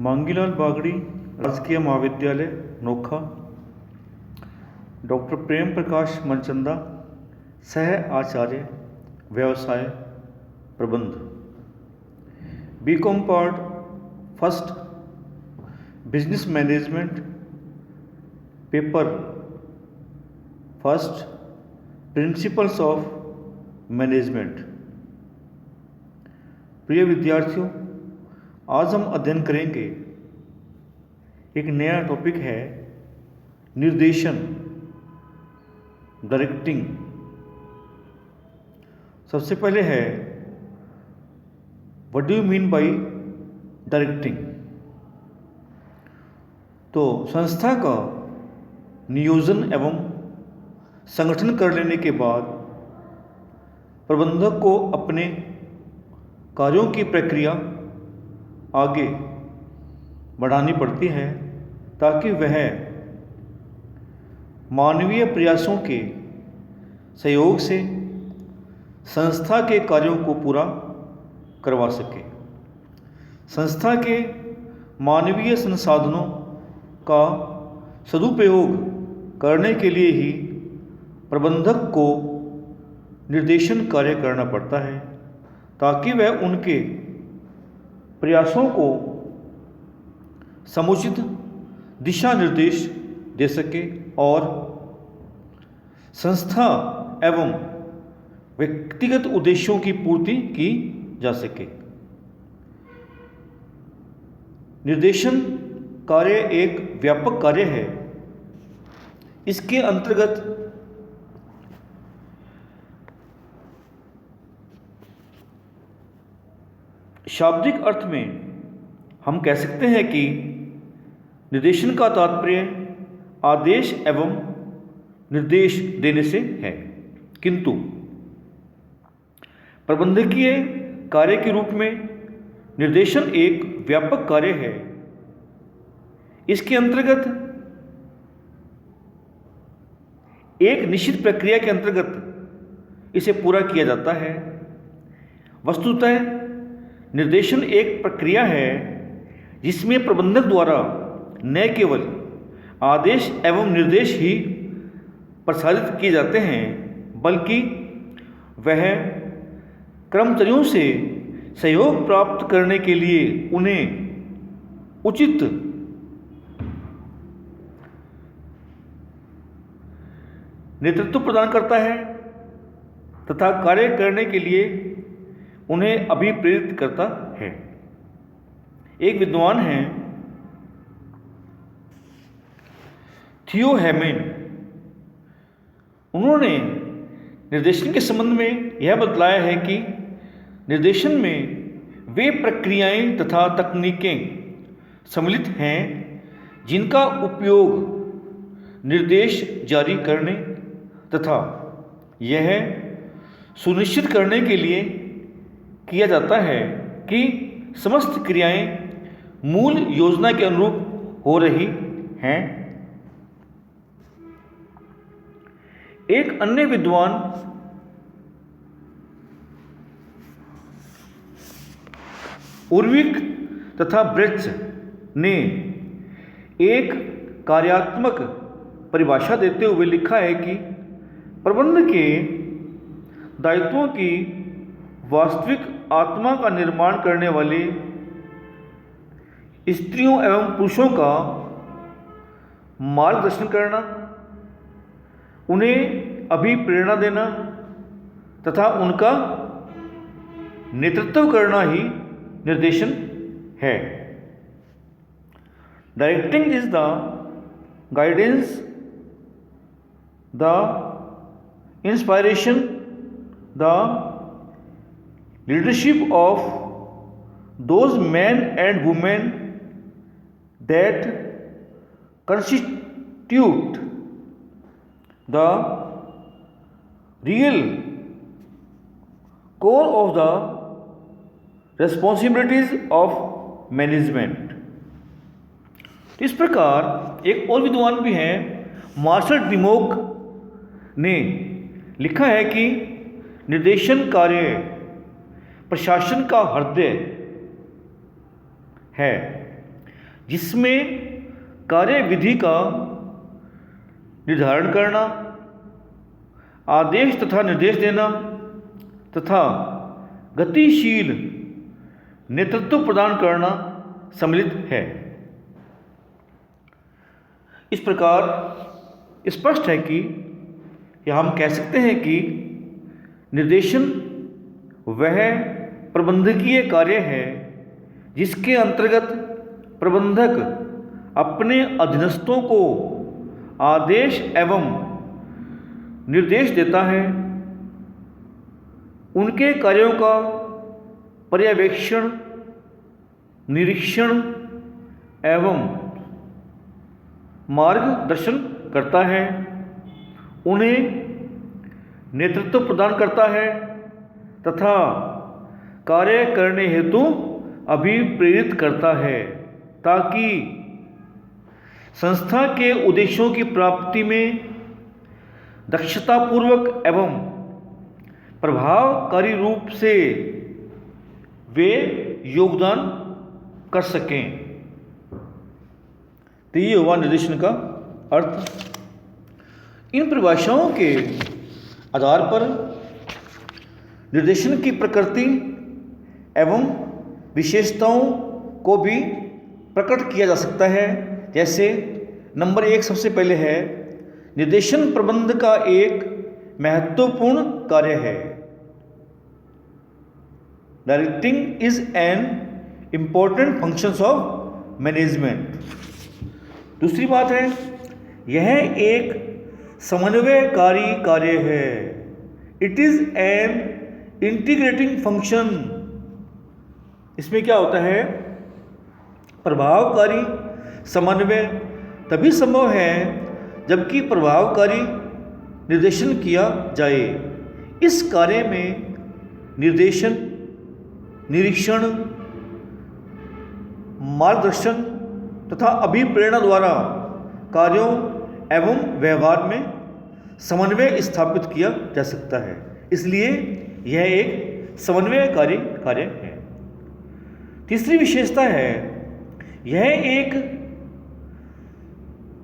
मांगीलाल बागड़ी, राजकीय महाविद्यालय नोखा, डॉक्टर प्रेम प्रकाश मनचंदा, सह आचार्य व्यवसाय प्रबंध, BCom part first, business management, paper first, principles of management. प्रिय विद्यार्थियों, आज हम अध्ययन करेंगे एक नया टॉपिक है निर्देशन, डायरेक्टिंग। सबसे पहले है what do you mean by directing. तो संस्था का नियोजन एवं संगठन कर लेने के बाद प्रबंधक को अपने कार्यों की प्रक्रिया आगे बढ़ानी पड़ती है ताकि वह मानवीय प्रयासों के सहयोग से संस्था के कार्यों को पूरा करवा सके। संस्था के मानवीय संसाधनों का सदुपयोग करने के लिए ही प्रबंधक को निर्देशन कार्य करना पड़ता है ताकि वह उनके प्रयासों को समुचित दिशा निर्देश दे सके और संस्था एवं व्यक्तिगत उद्देश्यों की पूर्ति की जा सके। निर्देशन कार्य एक व्यापक कार्य है। इसके अंतर्गत शाब्दिक अर्थ में हम कह सकते हैं कि निर्देशन का तात्पर्य आदेश एवं निर्देश देने से है, किंतु प्रबंधकीय कार्य के रूप में निर्देशन एक व्यापक कार्य है। इसके अंतर्गत एक निश्चित प्रक्रिया के अंतर्गत इसे पूरा किया जाता है। वस्तुतः निर्देशन एक प्रक्रिया है जिसमें प्रबंधक द्वारा न केवल आदेश एवं निर्देश ही प्रसारित किए जाते हैं बल्कि वह कर्मचारियों से सहयोग प्राप्त करने के लिए उन्हें उचित नेतृत्व प्रदान करता है तथा कार्य करने के लिए उन्हें अभिप्रेरित करता है। एक विद्वान हैं थियो हेमन, उन्होंने निर्देशन के संबंध में यह बतलाया है कि निर्देशन में वे प्रक्रियाएं तथा तकनीकें सम्मिलित हैं जिनका उपयोग निर्देश जारी करने तथा यह सुनिश्चित करने के लिए किया जाता है कि समस्त क्रियाएं मूल योजना के अनुरूप हो रही हैं। एक अन्य विद्वान उर्विक तथा ब्रेच ने एक कार्यात्मक परिभाषा देते हुए लिखा है कि प्रबंधन के दायित्वों की वास्तविक आत्मा का निर्माण करने वाले स्त्रियों एवं पुरुषों का मार्गदर्शन करना, उन्हें अभिप्रेरणा देना तथा उनका नेतृत्व करना ही निर्देशन है। Directing is the guidance, the inspiration, the leadership of those men and women that constitute the real core of the responsibilities of management। इस प्रकार एक और विद्वान भी हैं, मार्शल डिमोक ने लिखा है कि निर्देशन कार्य प्रशासन का हृदय है। जिसमें कार्य विधि का निर्धारण करना, आदेश तथा निर्देश देना तथा गतिशील नेतृत्व प्रदान करना सम्मिलित है। इस प्रकार स्पष्ट है कि या हम कह सकते हैं कि निर्देशन वह प्रबंधकीय कार्य है जिसके अंतर्गत प्रबंधक अपने अधीनस्थों को आदेश एवं निर्देश देता है, उनके कार्यों का पर्यवेक्षण, निरीक्षण एवं मार्गदर्शन करता है, उन्हें नेतृत्व प्रदान करता है तथा कार्य करने हेतु अभिप्रेरित करता है ताकि संस्था के उद्देश्यों की प्राप्ति में दक्षतापूर्वक एवं प्रभावकारी रूप से वे योगदान कर सकें। तो ये हुआ निर्देशन का अर्थ। इन परिभाषाओं के आधार पर निर्देशन की प्रकृति एवं विशेषताओं को भी प्रकट किया जा सकता है। जैसे नंबर 1 सबसे पहले है, निर्देशन प्रबंध का एक महत्वपूर्ण कार्य है। Directing is an important functions of management. दूसरी बात है, यह एक समन्वयकारी कार्य है। It is an integrating function. इसमें क्या होता है, प्रभावकारी समन्वय तभी संभव है जबकि प्रभावकारी निर्देशन किया जाए। इस कार्य में निर्देशन, निरीक्षण, मार्गदर्शन तथा अभिप्रेरणा द्वारा कार्यों एवं व्यवहार में समन्वय स्थापित किया जा सकता है। इसलिए यह एक समन्वयकारी कार्य है। तीसरी विशेषता है, यह एक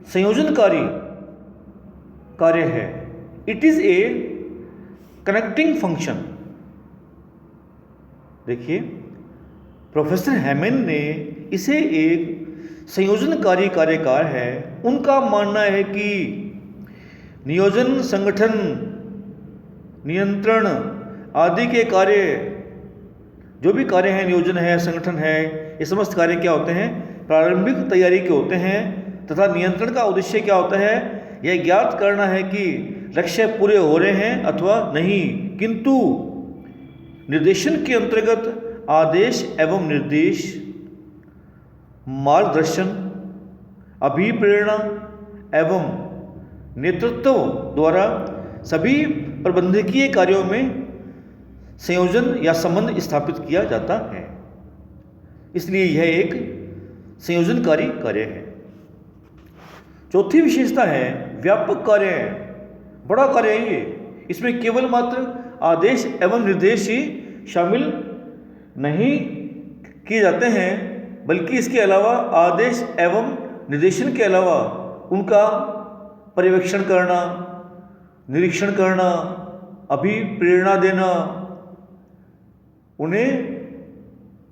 संयोजनकारी कार्य है। It is a connecting function. देखिए, प्रोफेसर हैमन ने इसे एक संयोजनकारी कार्य कहा है। उनका मानना है कि नियोजन, संगठन, नियंत्रण आदि के कार्य, जो भी कार्य हैं, नियोजन है, संगठन है, ये समस्त कार्य क्या होते हैं, प्रारंभिक तैयारी के होते हैं तथा नियंत्रण का उद्देश्य क्या होता है, यह ज्ञात करना है कि लक्ष्य पूरे हो रहे हैं अथवा नहीं। किंतु निर्देशन के अंतर्गत आदेश एवं निर्देश, मार्गदर्शन, अभिप्रेरणा एवं नेतृत्व द्वारा सभी प्रबंधकीय कार्यों में संयोजन या संबंध स्थापित किया जाता है। इसलिए यह एक संयोजनकारी कार्य है। चौथी विशेषता है, व्यापक कार्य है, बड़ा कार्य है ये। इसमें केवल मात्र आदेश एवं निर्देश ही शामिल नहीं किए जाते हैं, बल्कि इसके अलावा आदेश एवं निर्देशन के अलावा उनका पर्यवेक्षण करना, निरीक्षण करना, अभिप्रेरणा देना, उन्हें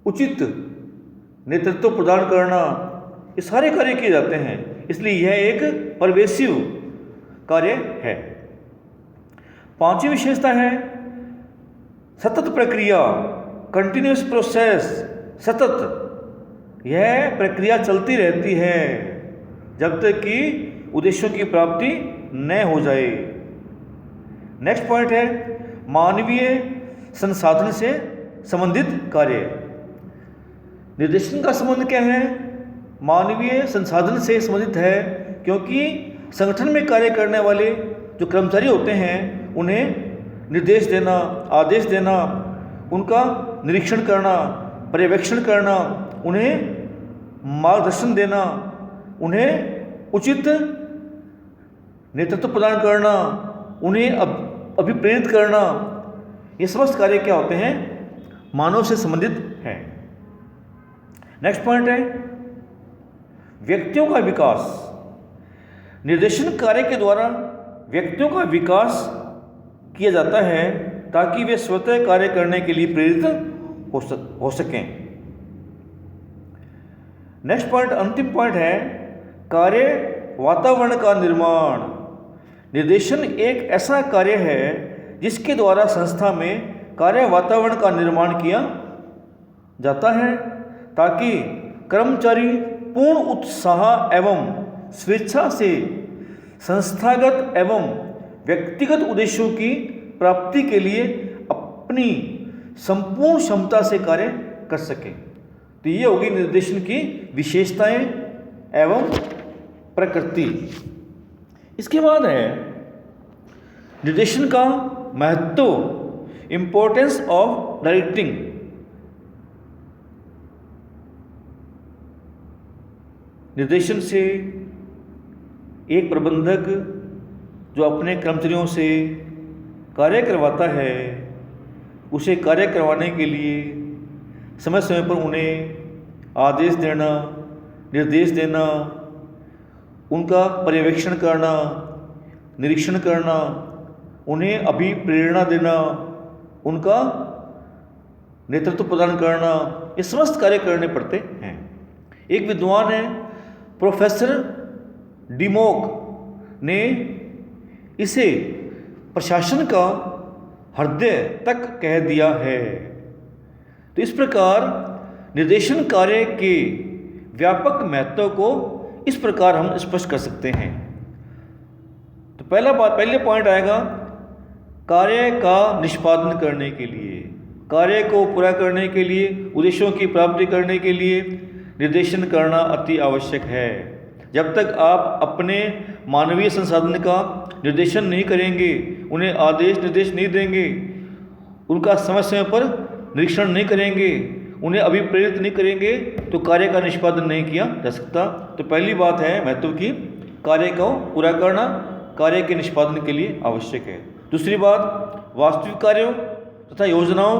उचित नेतृत्व प्रदान करना, ये सारे कार्य किए जाते हैं। इसलिए यह एक परवेसिव कार्य है। पांचवी विशेषता है, सतत प्रक्रिया, कंटिन्यूस प्रोसेस। सतत यह प्रक्रिया चलती रहती है जब तक कि उद्देश्यों की प्राप्ति न हो जाए। नेक्स्ट पॉइंट है, मानवीय संसाधन से संबंधित कार्य। निर्देशन का संबंध क्या है, मानवीय संसाधन से संबंधित है, क्योंकि संगठन में कार्य करने वाले जो कर्मचारी होते हैं उन्हें निर्देश देना, आदेश देना, उनका निरीक्षण करना, पर्यवेक्षण करना, उन्हें मार्गदर्शन देना, उन्हें उचित नेतृत्व प्रदान करना, उन्हें अभिप्रेरित करना, ये समस्त कार्य क्या होते हैं, मानव से संबंधित हैं। नेक्स्ट पॉइंट है, व्यक्तियों का विकास। निर्देशन कार्य के द्वारा व्यक्तियों का विकास किया जाता है ताकि वे स्वतः कार्य करने के लिए प्रेरित हो सकें। नेक्स्ट पॉइंट, अंतिम पॉइंट है कार्य वातावरण का निर्माण। निर्देशन एक ऐसा कार्य है जिसके द्वारा संस्था में कार्य वातावरण का निर्माण किया जाता है ताकि कर्मचारी पूर्ण उत्साह एवं स्वेच्छा से संस्थागत एवं व्यक्तिगत उद्देश्यों की प्राप्ति के लिए अपनी संपूर्ण क्षमता से कार्य कर सके। तो ये होगी निर्देशन की विशेषताएं एवं प्रकृति। इसके बाद है निर्देशन का महत्व, इंपॉर्टेंस ऑफ डायरेक्टिंग। निर्देशन से एक प्रबंधक जो अपने कर्मचारियों से कार्य करवाता है, उसे कार्य करवाने के लिए समय समय पर उन्हें आदेश देना, निर्देश देना, उनका पर्यवेक्षण करना, निरीक्षण करना, उन्हें अभिप्रेरणा देना, उनका नेतृत्व प्रदान करना, ये समस्त कार्य करने पड़ते हैं। एक विद्वान है प्रोफेसर डिमोक ने इसे प्रशासन का हृदय तक कह दिया है। तो इस प्रकार निर्देशन कार्य के व्यापक महत्व को इस प्रकार हम स्पष्ट कर सकते हैं। तो पहले पॉइंट आएगा कार्य का निष्पादन करने के लिए, कार्य को पूरा करने के लिए, उद्देश्यों की प्राप्ति करने के लिए निर्देशन करना अति आवश्यक है। जब तक आप अपने मानवीय संसाधन का निर्देशन नहीं करेंगे, उन्हें आदेश निर्देश नहीं देंगे, उनका समय समय पर निरीक्षण नहीं करेंगे, उन्हें अभिप्रेरित नहीं करेंगे, तो कार्य का निष्पादन नहीं किया जा सकता। तो पहली बात है महत्व की, कार्य को पूरा करना कार्य के निष्पादन के लिए आवश्यक है। दूसरी बात, वास्तविक कार्यों तथा योजनाओं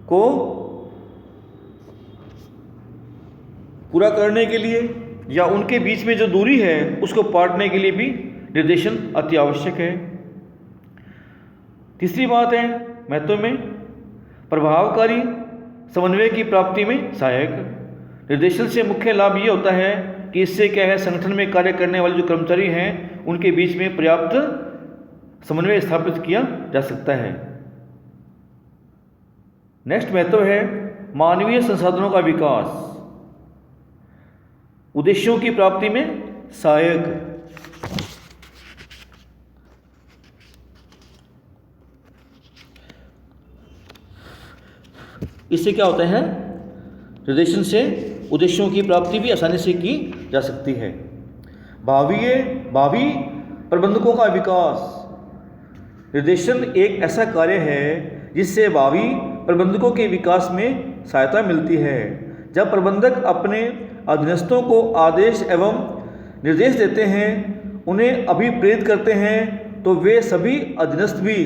को पूरा करने के लिए या उनके बीच में जो दूरी है उसको पाटने के लिए भी निर्देशन अति आवश्यक है। तीसरी बात है महत्व में प्रभावकारी समन्वय की प्राप्ति में सहायक। निर्देशन से मुख्य लाभ ये होता है कि इससे क्या है, संगठन में कार्य करने वाले जो कर्मचारी हैं उनके बीच में पर्याप्त समन्वय स्थापित किया जा सकता है। नेक्स्ट महत्व है मानवीय संसाधनों का विकास, उद्देश्यों की प्राप्ति में सहायक। इससे क्या होता है, निर्देशन से उद्देश्यों की प्राप्ति भी आसानी से की जा सकती है। भावी प्रबंधकों का विकास। निर्देशन एक ऐसा कार्य है जिससे भावी प्रबंधकों के विकास में सहायता मिलती है। जब प्रबंधक अपने अधीनस्थों को आदेश एवं निर्देश देते हैं, उन्हें अभिप्रेरित करते हैं, तो वे सभी अधीनस्थ भी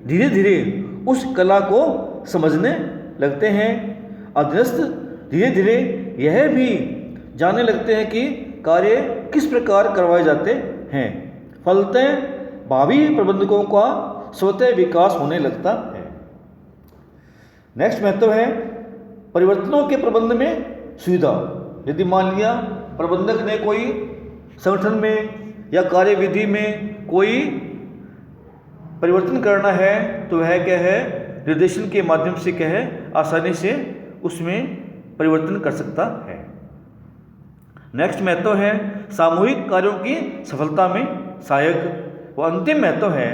धीरे धीरे उस कला को समझने लगते हैं। अधीनस्थ धीरे धीरे यह भी जानने लगते हैं कि कार्य किस प्रकार करवाए जाते हैं। फलतः भावी प्रबंधकों का स्वतः विकास होने लगता है। नेक्स्ट महत्व है परिवर्तनों के प्रबंधन में सुविधा। यदि मान लिया प्रबंधक ने कोई संगठन में या कार्यविधि में कोई परिवर्तन करना है, तो वह क्या है, निर्देशन के माध्यम से क्या है, आसानी से उसमें परिवर्तन कर सकता है। नेक्स्ट महत्व है सामूहिक कार्यों की सफलता में सहायक। व अंतिम महत्व है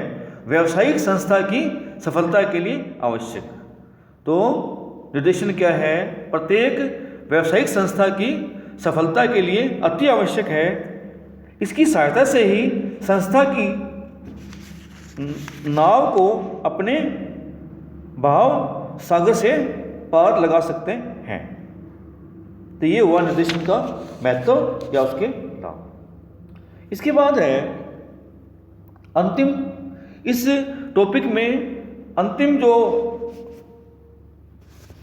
व्यावसायिक संस्था की सफलता के लिए आवश्यक। तो निर्देशन क्या है, प्रत्येक व्यावसायिक संस्था की सफलता के लिए अति आवश्यक है। इसकी सहायता से ही संस्था की नाव को अपने भाव सागर से पार लगा सकते हैं। तो ये हुआ निर्देशन का महत्व या उसके लाभ। इसके बाद है अंतिम, इस टॉपिक में अंतिम जो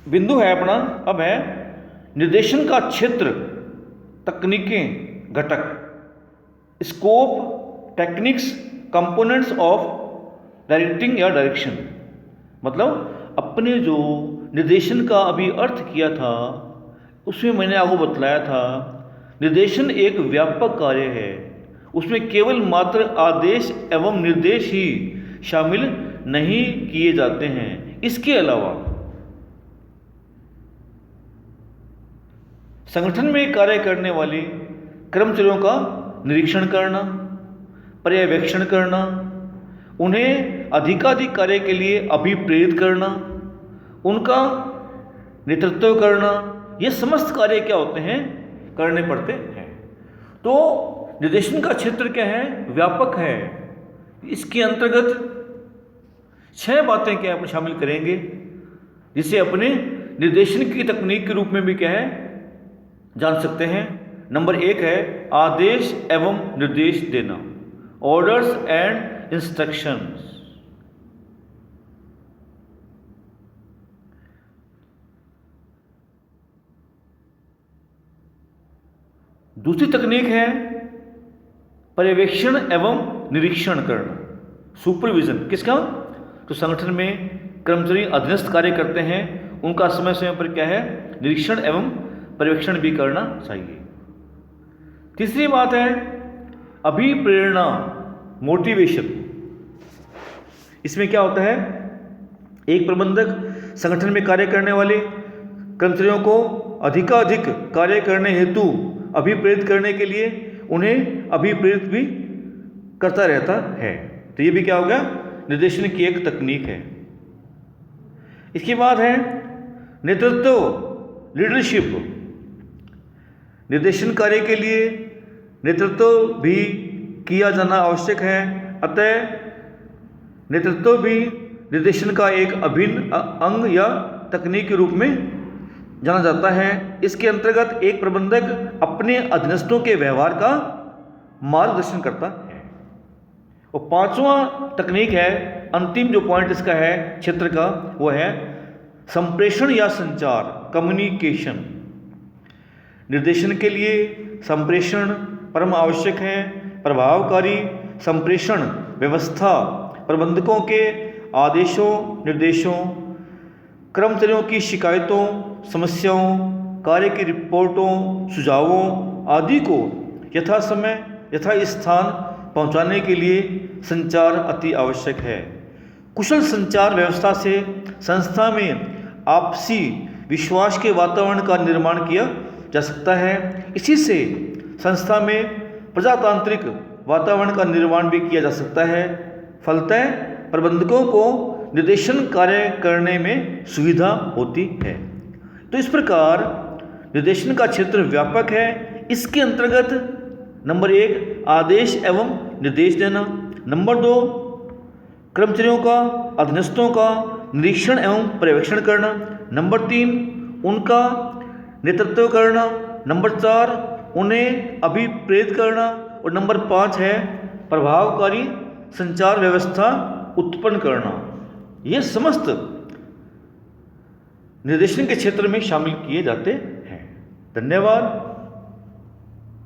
बिंदु है अपना अब है निर्देशन का क्षेत्र तकनीकें घटक, scope, techniques, components of directing या डायरेक्शन। मतलब अपने जो निर्देशन का अभी अर्थ किया था उसमें मैंने आपको बतलाया था, निर्देशन एक व्यापक कार्य है, उसमें केवल मात्र आदेश एवं निर्देश ही शामिल नहीं किए जाते हैं। इसके अलावा संगठन में कार्य करने वाले कर्मचारियों का निरीक्षण करना, पर्यवेक्षण करना, उन्हें अधिकाधिक कार्य के लिए अभिप्रेरित करना, उनका नेतृत्व करना, ये समस्त कार्य क्या होते हैं, करने पड़ते हैं। तो निर्देशन का क्षेत्र क्या है, व्यापक है। इसके अंतर्गत 6 बातें क्या अपन शामिल करेंगे, जिसे अपने निर्देशन की तकनीक के रूप में भी क्या है जान सकते हैं। नंबर 1 है आदेश एवं निर्देश देना, ऑर्डर्स एंड इंस्ट्रक्शंस। दूसरी तकनीक है पर्यवेक्षण एवं निरीक्षण करना, सुपरविजन। किसका? तो संगठन में कर्मचारी अधीनस्थ कार्य करते हैं, उनका समय समय पर क्या है निरीक्षण एवं पर्यवेक्षण भी करना चाहिए। तीसरी बात है अभिप्रेरणा, मोटिवेशन। इसमें क्या होता है, एक प्रबंधक संगठन में कार्य करने वाले कर्मचारियों को अधिकाधिक कार्य करने हेतु अभिप्रेरित करने के लिए उन्हें अभिप्रेरित भी करता रहता है। तो ये भी क्या होगा, निर्देशन की एक तकनीक है। इसके बाद है नेतृत्व, लीडरशिप। निर्देशन कार्य के लिए नेतृत्व भी किया जाना आवश्यक है, अतः नेतृत्व भी निर्देशन का एक अभिन्न अंग या तकनीक के रूप में जाना जाता है। इसके अंतर्गत एक प्रबंधक अपने अधीनस्थों के व्यवहार का मार्गदर्शन करता है। और 5वां तकनीक है, अंतिम जो पॉइंट इसका है क्षेत्र का, वो है संप्रेषण या संचार, कम्युनिकेशन। निर्देशन के लिए संप्रेषण परम आवश्यक है। प्रभावकारी संप्रेषण व्यवस्था प्रबंधकों के आदेशों, निर्देशों, कर्मचारियों की शिकायतों, समस्याओं, कार्य की रिपोर्टों, सुझावों आदि को यथा समय यथा स्थान पहुंचाने के लिए संचार अति आवश्यक है। कुशल संचार व्यवस्था से संस्था में आपसी विश्वास के वातावरण का निर्माण किया जा सकता है। इसी से संस्था में प्रजातांत्रिक वातावरण का निर्माण भी किया जा सकता है। फलतः प्रबंधकों को निर्देशन कार्य करने में सुविधा होती है। तो इस प्रकार निर्देशन का क्षेत्र व्यापक है। इसके अंतर्गत नंबर 1 आदेश एवं निर्देश देना, नंबर 2 कर्मचारियों का, अधीनस्थों का निरीक्षण एवं पर्यवेक्षण करना, नंबर 3 उनका नेतृत्व करना, नंबर 4 उन्हें अभिप्रेरित करना, और नंबर 5 है प्रभावकारी संचार व्यवस्था उत्पन्न करना। ये समस्त निर्देशन के क्षेत्र में शामिल किए जाते हैं। धन्यवाद।